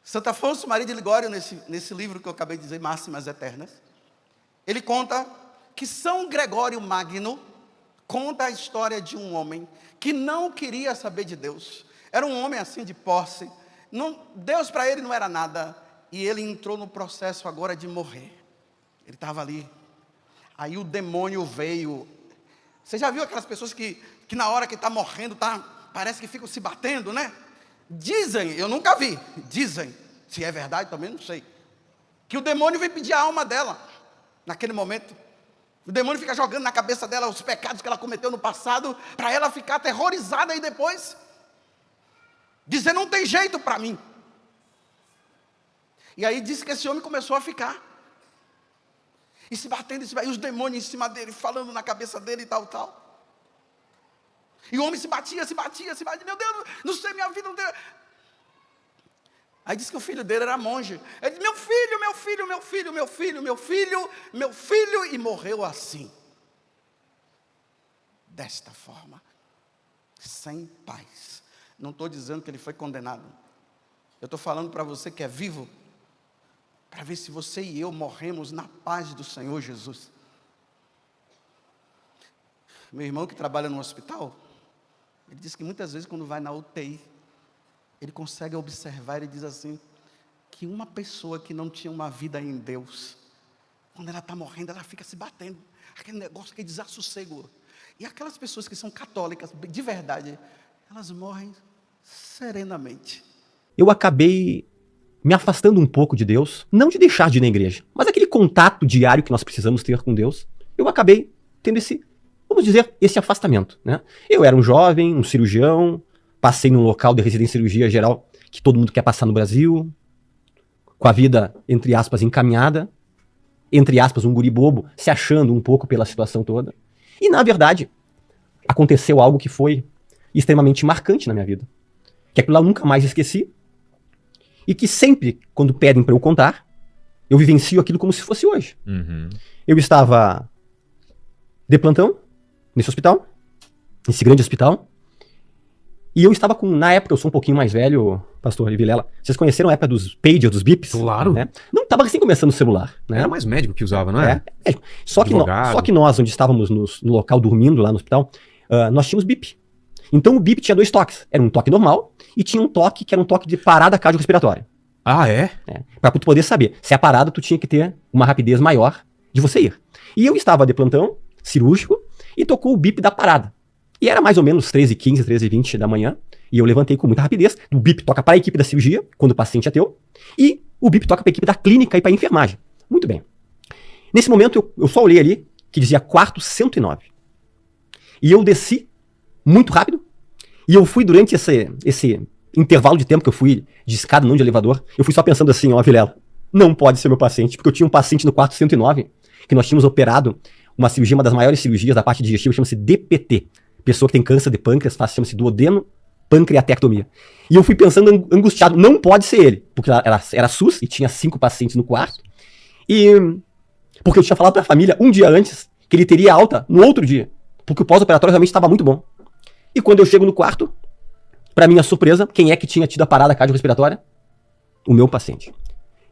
Santo Afonso Maria de Ligório, nesse livro que eu acabei de dizer, Máximas Eternas, ele conta que São Gregório Magno conta a história de um homem que não queria saber de Deus. Era um homem assim de posse. Deus para ele não era nada. E ele entrou no processo agora de morrer. Ele estava ali. Aí o demônio veio. Você já viu aquelas pessoas que na hora que está morrendo, parece que ficam se batendo, né? Dizem, eu nunca vi, dizem, se é verdade também não sei, que o demônio vem pedir a alma dela, naquele momento. O demônio fica jogando na cabeça dela os pecados que ela cometeu no passado, para ela ficar aterrorizada aí depois, dizer, não tem jeito para mim. E aí disse que esse homem começou a ficar, e se batendo, e os demônios em cima dele, falando na cabeça dele e tal. E o homem se batia, meu Deus, não sei minha vida, não tem. Aí disse que o filho dele era monge. Ele disse, meu filho, e morreu assim. Desta forma, sem paz. Não estou dizendo que ele foi condenado. Eu estou falando para você que é vivo, para ver se você e eu morremos na paz do Senhor Jesus. Meu irmão que trabalha no hospital, ele diz que muitas vezes quando vai na UTI, ele consegue observar, ele diz assim, que uma pessoa que não tinha uma vida em Deus, quando ela está morrendo, ela fica se batendo, aquele negócio, aquele desassossego. E aquelas pessoas que são católicas, de verdade, elas morrem serenamente. Eu acabei me afastando um pouco de Deus, não de deixar de ir na igreja, mas aquele contato diário que nós precisamos ter com Deus, eu acabei tendo vamos dizer, esse afastamento, né? Eu era um jovem, um cirurgião, passei num local de residência em cirurgia geral que todo mundo quer passar no Brasil, com a vida, entre aspas, encaminhada, entre aspas, um guri bobo, se achando um pouco pela situação toda. E, na verdade, aconteceu algo que foi extremamente marcante na minha vida, que aquilo lá eu nunca mais esqueci, e que sempre, quando pedem para eu contar, eu vivencio aquilo como se fosse hoje. Uhum. Eu estava de plantão, nesse hospital, nesse grande hospital, e eu estava na época, eu sou um pouquinho mais velho, pastor Vilela, vocês conheceram a época dos pagers, dos bips? Claro. Né? Não, estava assim começando o celular. Né? Era mais médico que usava, não é? Só que nós, onde estávamos no local dormindo lá no hospital, nós tínhamos bip. Então o bip tinha 2 toques, era um toque normal, e tinha um toque que era um toque de parada cardiorrespiratória. Ah, é? Para tu poder saber, se é parada, tu tinha que ter uma rapidez maior de você ir. E eu estava de plantão, cirúrgico, e tocou o bip da parada. E era mais ou menos 13h15, 13h20 da manhã, e eu levantei com muita rapidez. O bip toca para a equipe da cirurgia, quando o paciente é teu, e o bip toca para a equipe da clínica e para a enfermagem. Muito bem. Nesse momento, eu só olhei ali, que dizia quarto 109. E eu desci muito rápido, e eu fui durante esse intervalo de tempo que eu fui de escada, não de elevador, eu fui só pensando assim, ó, Vilela, não pode ser meu paciente, porque eu tinha um paciente no quarto 109, que nós tínhamos operado uma cirurgia, uma das maiores cirurgias da parte digestiva, chama-se DPT. Pessoa que tem câncer de pâncreas, chama-se duodeno pancreatectomia. E eu fui pensando angustiado, não pode ser ele, porque era SUS e tinha 5 pacientes no quarto. E porque eu tinha falado pra família um dia antes que ele teria alta no outro dia, porque o pós-operatório realmente estava muito bom. E quando eu chego no quarto, pra minha surpresa, quem é que tinha tido a parada cardiorrespiratória? O meu paciente.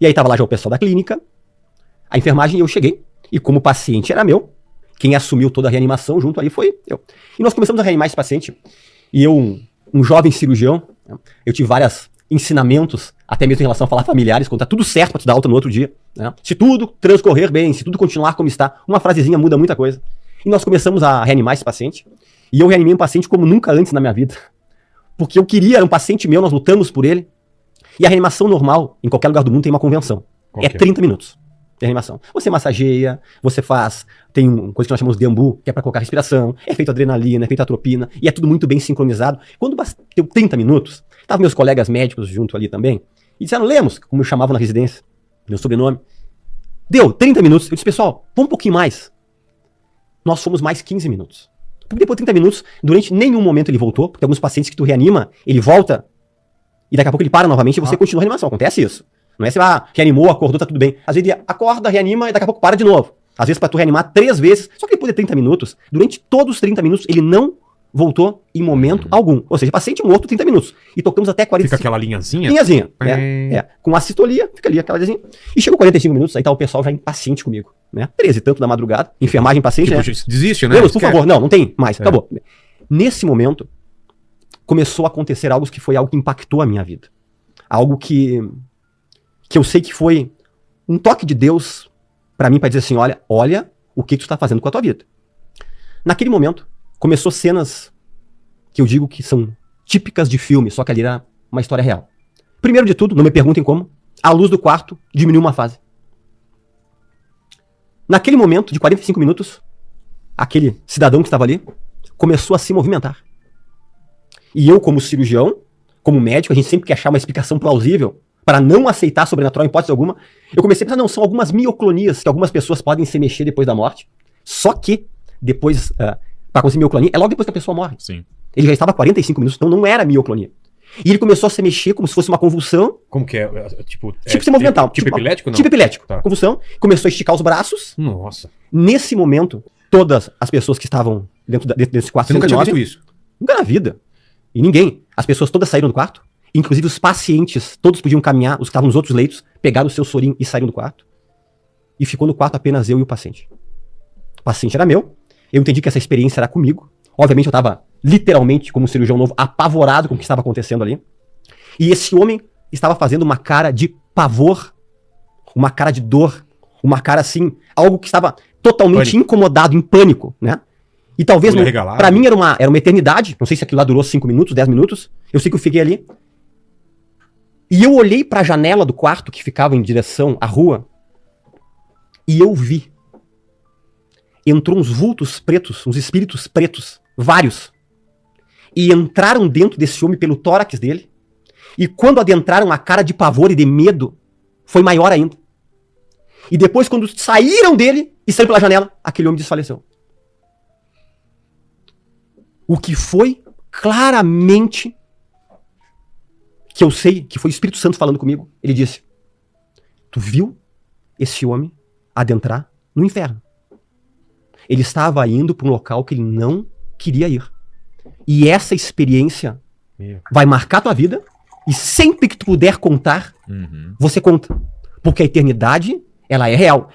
E aí tava lá já o pessoal da clínica, a enfermagem, e eu cheguei. E como o paciente era meu, quem assumiu toda a reanimação junto ali foi eu. E nós começamos a reanimar esse paciente. E eu, um jovem cirurgião, eu tive vários ensinamentos, até mesmo em relação a falar familiares, quando tá tudo certo para te dar alta no outro dia. Né? Se tudo transcorrer bem, se tudo continuar como está, uma frasezinha muda muita coisa. E nós começamos a reanimar esse paciente. E eu reanimei um paciente como nunca antes na minha vida. Porque eu queria, era um paciente meu, nós lutamos por ele. E a reanimação normal, em qualquer lugar do mundo, tem uma convenção. É 30 minutos. De reanimação. Você massageia, você faz, tem uma coisa que nós chamamos de ambu, que é para colocar respiração, é feito adrenalina, é feito atropina, e é tudo muito bem sincronizado. Quando deu 30 minutos, estavam meus colegas médicos junto ali também, e disseram, Lemos, como eu chamava na residência, meu sobrenome, deu 30 minutos, eu disse, pessoal, vamos um pouquinho mais. Nós fomos mais 15 minutos. Porque depois de 30 minutos, durante nenhum momento ele voltou, porque tem alguns pacientes que tu reanima, ele volta, e daqui a pouco ele para novamente e você continua a reanimação, acontece isso. Não é se reanimou, acordou, tá tudo bem. Às vezes ele acorda, reanima e daqui a pouco para de novo. Às vezes para tu reanimar 3 vezes. Só que depois de 30 minutos, durante todos os 30 minutos, ele não voltou em momento algum. Ou seja, paciente morto 30 minutos. E tocamos até 45. Fica aquela linhazinha? Linhazinha. Com assistolia, fica ali aquela linhazinha. E chegou 45 minutos, aí tá o pessoal já impaciente comigo. Né? 13 e tanto da madrugada, enfermagem paciente, Tipo, né? desiste, né? Lemos, por favor, não tem mais, acabou. Nesse momento, começou a acontecer algo que foi algo que impactou a minha vida. Algo que eu sei que foi um toque de Deus pra mim, pra dizer assim, olha o que tu tá fazendo com a tua vida. Naquele momento, começou cenas que eu digo que são típicas de filme, só que ali era uma história real. Primeiro de tudo, não me perguntem como, a luz do quarto diminuiu uma fase. Naquele momento, de 45 minutos, aquele cidadão que estava ali começou a se movimentar. E eu, como cirurgião, como médico, a gente sempre quer achar uma explicação plausível para não aceitar sobrenatural em hipótese alguma. Eu comecei a pensar, não, são algumas mioclonias que algumas pessoas podem se mexer depois da morte. Só que, depois, para conseguir mioclonia, é logo depois que a pessoa morre. Sim. Ele já estava 45 minutos, então não era mioclonia. E ele começou a se mexer como se fosse uma convulsão. Como que é? Tipo se movimentar. Tipo epilético, não? Tipo epilético. Tá. Convulsão. Começou a esticar os braços. Nossa. Nesse momento, todas as pessoas que estavam dentro desse quarto... Você nunca tinha visto isso? Nunca na vida. E ninguém. As pessoas todas saíram do quarto. Inclusive os pacientes, todos podiam caminhar, os que estavam nos outros leitos, pegaram o seu sorinho e saíram do quarto. E ficou no quarto apenas eu e o paciente. O paciente era meu. Eu entendi que essa experiência era comigo. Obviamente eu estava, literalmente, como cirurgião novo, apavorado com o que estava acontecendo ali. E esse homem estava fazendo uma cara de pavor, uma cara de dor, uma cara assim, algo que estava totalmente incomodado, em pânico, né? E talvez, pra mim, era uma eternidade. Não sei se aquilo lá durou 5 minutos, 10 minutos. Eu sei que eu fiquei ali. E eu olhei pra janela do quarto que ficava em direção à rua e eu vi. Entrou uns vultos pretos, uns espíritos pretos, vários. E entraram dentro desse homem pelo tórax dele. E quando adentraram, a cara de pavor e de medo foi maior ainda. E depois, quando saíram dele e saíram pela janela, aquele homem desfaleceu. O que foi claramente, que eu sei que foi o Espírito Santo falando comigo, ele disse: tu viu esse homem adentrar no inferno? Ele estava indo para um local que ele não queria ir. E essa experiência vai marcar tua vida, e sempre que tu puder contar, você conta. Porque a eternidade, ela é real.